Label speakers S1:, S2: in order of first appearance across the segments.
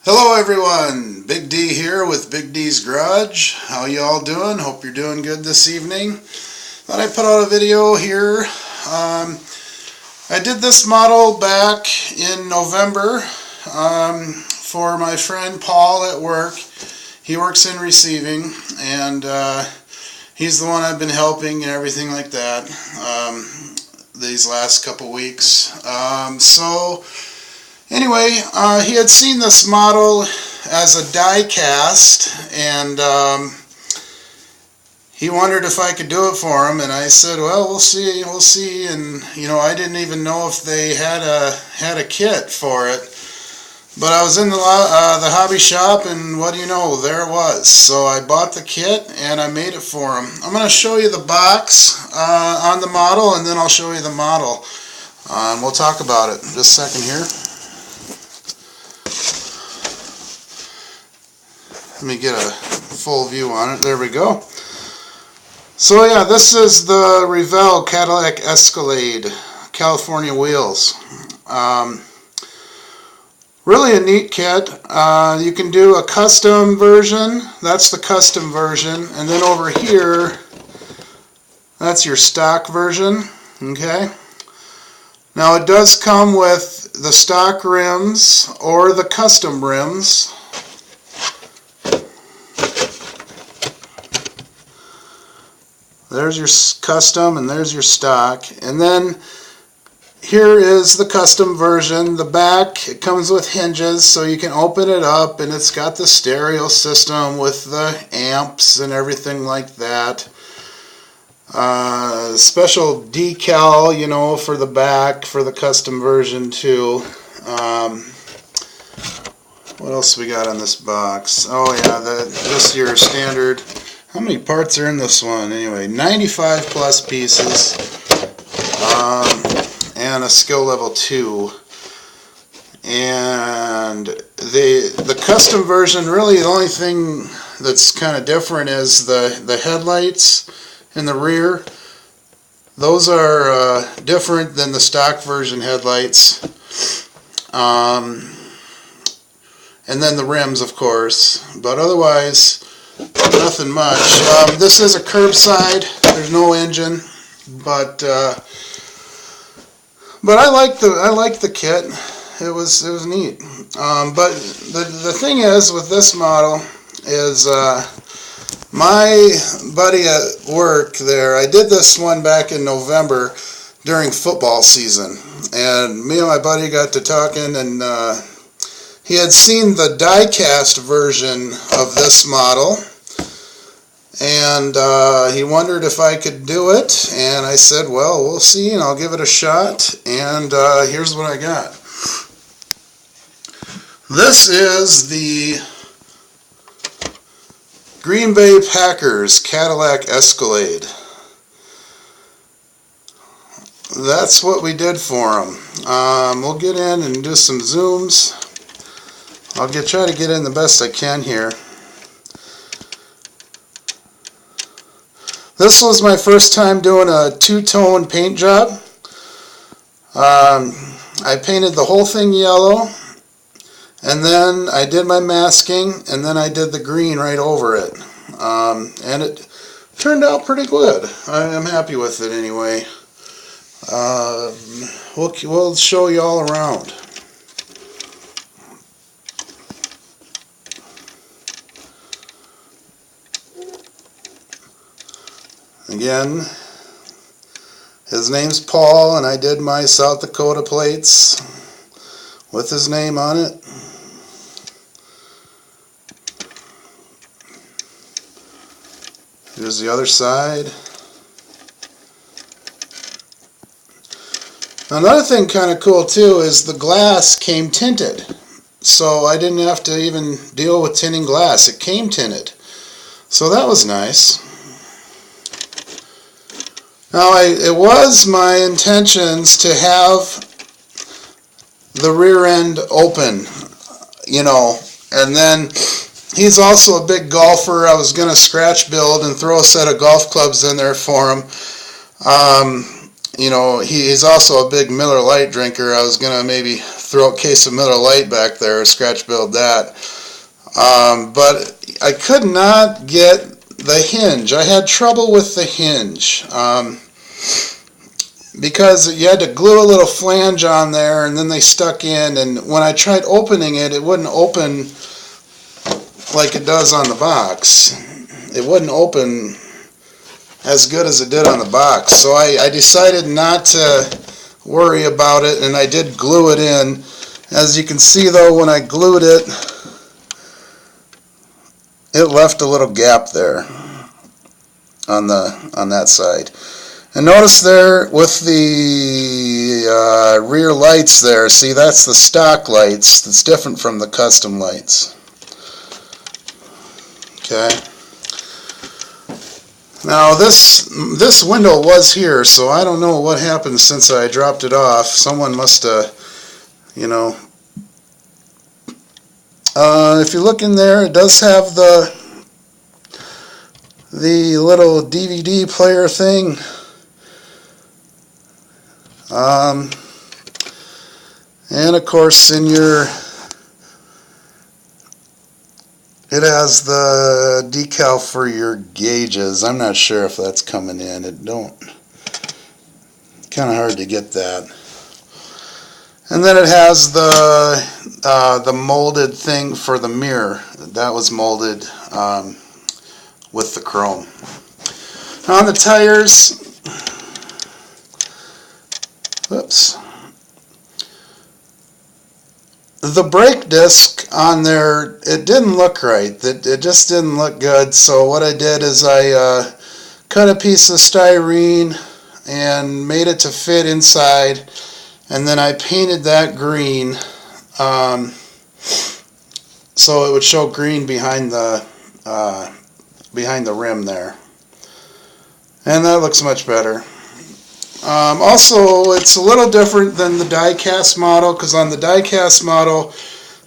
S1: Hello everyone, Big D here with Big D's Garage. How you all doing? Hope you're doing good this evening. Thought I'd put out a video here. I did this model back in November for my friend Paul at work. He works in receiving, and he's the one I've been helping and everything like that these last couple weeks. Anyway, he had seen this model as a die cast, and he wondered if I could do it for him, and I said, well, we'll see, and I didn't even know if they had a kit for it, but I was in the hobby shop, and what do you know, there it was. So I bought the kit, and I made it for him. I'm going to show you the box on the model, and then I'll show you the model, and we'll talk about it. Just a second here. Let me get a full view on it. There we go. So yeah, this is the Revell Cadillac Escalade, California wheels. Really a neat kit. You can do a custom version. That's the custom version. And then over here, that's your stock version. Okay. Now it does come with the stock rims or the custom rims. There's your custom and there's your stock. And then here is the custom version. The back, it comes with hinges so you can open it up, and it's got the stereo system with the amps and everything like that. Special decal, for the back for the custom version too. What else we got on this box? Oh yeah, this your standard. How many parts are in this one? Anyway, 95 plus pieces, and a skill level 2. And the custom version, really the only thing that's kind of different is the headlights in the rear. Those are different than the stock version headlights. And then the rims, of course. But otherwise, nothing much. This is a curbside. There's no engine, but I like the kit. It was neat. But the thing is with this model is my buddy at work there. I did this one back in November during football season, and me and my buddy got to talking, and he had seen the die-cast version of this model, and he wondered if I could do it, and I said, well, we'll see, and I'll give it a shot, and here's what I got. This is the Green Bay Packers Cadillac Escalade. That's what we did for him. We'll get in and do some zooms. I'll try to get in the best I can here. This was my first time doing a two-tone paint job. I painted the whole thing yellow, and then I did my masking, and then I did the green right over it. And it turned out pretty good. I'm happy with it anyway. We'll show you all around. Again, his name's Paul, and I did my South Dakota plates with his name on it. Here's the other side. Another thing kind of cool too is the glass came tinted, so I didn't have to even deal with tinting glass. It came tinted, so that was nice. Now, it was my intentions to have the rear end open, and then he's also a big golfer. I was going to scratch build and throw a set of golf clubs in there for him. He's also a big Miller Lite drinker. I was going to maybe throughout case of Miller Lite back there, scratch build that. But I could not get the hinge. I had trouble with the hinge because you had to glue a little flange on there and then they stuck in, and when I tried opening it, it wouldn't open like it does on the box. It wouldn't open as good as it did on the box. So I decided not to worry about it, and I did glue it in. As you can see though, when I glued it, it left a little gap there on that side. And notice there with the rear lights there, see, that's the stock lights. That's different from the custom lights. Okay. Now this window was here, so I don't know what happened since I dropped it off. Someone must have, you know. If you look in there, it does have the little DVD player thing. And of course in your, it has the decal for your gauges. I'm not sure if that's coming in. It don't, kind of hard to get that. And then it has the molded thing for the mirror. That was molded with the chrome. On the tires, whoops. The brake disc on there, it didn't look right. It just didn't look good. So what I did is I cut a piece of styrene and made it to fit inside, and then I painted that green so it would show green behind the rim there, and that looks much better. Also, it's a little different than the die-cast model, because on the die-cast model,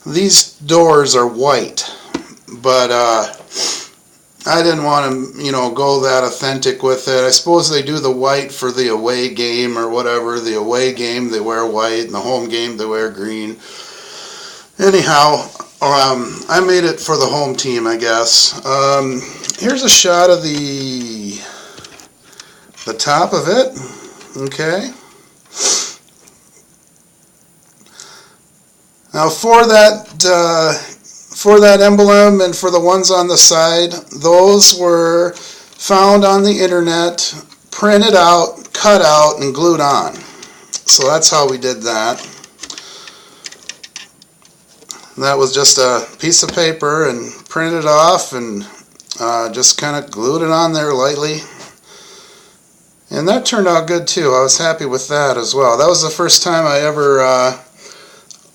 S1: these doors are white. But I didn't want to, you know, go that authentic with it. I suppose they do the white for the away game or whatever. The away game, they wear white, and the home game, they wear green. Anyhow, I made it for the home team, I guess. Here's a shot of the top of it. Okay. Now for that emblem and for the ones on the side, those were found on the internet, printed out, cut out, and glued on. So that's how we did that. That was just a piece of paper and printed off and just kind of glued it on there lightly. And that turned out good too. I was happy with that as well. That was the first time I ever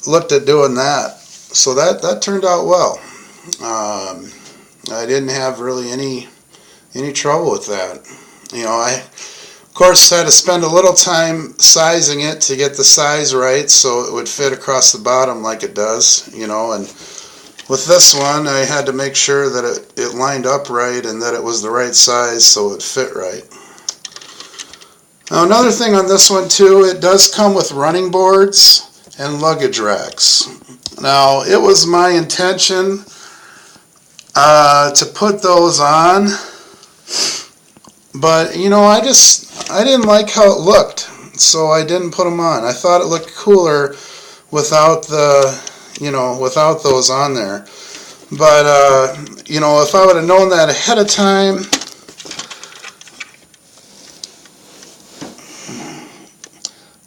S1: looked at doing that. So that turned out well. I didn't have really any trouble with that. You know, I of course had to spend a little time sizing it to get the size right so it would fit across the bottom like it does, you know, and with this one I had to make sure that it lined up right and that it was the right size so it fit right. Now another thing on this one too, it does come with running boards and luggage racks. Now it was my intention to put those on, but you know, I didn't like how it looked, so I didn't put them on. I thought it looked cooler without without those on there. But you know, if I would have known that ahead of time,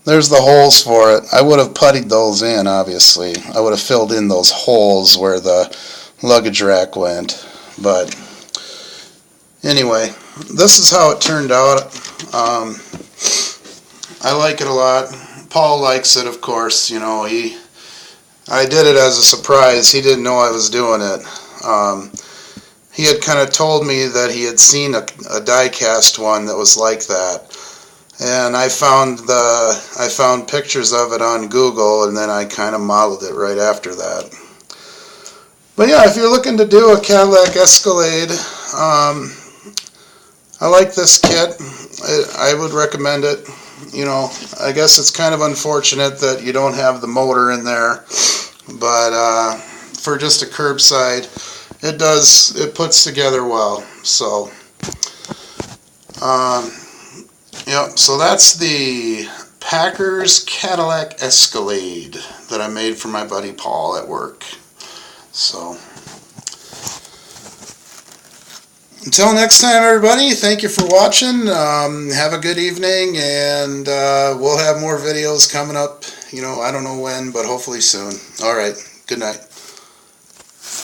S1: there's the holes for it. I would have puttied those in, obviously. I would have filled in those holes where the luggage rack went. But anyway, this is how it turned out. I like it a lot. Paul likes it, of course. You know, I did it as a surprise. He didn't know I was doing it. He had kind of told me that he had seen a die-cast one that was like that. And I found pictures of it on Google, and then I kind of modeled it right after that. But yeah, if you're looking to do a Cadillac Escalade, I like this kit. I would recommend it. you know, I guess it's kind of unfortunate that you don't have the motor in there, but for just a curbside, it puts together well. So yep, so that's the Packers Cadillac Escalade that I made for my buddy Paul at work. So until next time, everybody, thank you for watching. Have a good evening, and we'll have more videos coming up. You know, I don't know when, but hopefully soon. All right, good night.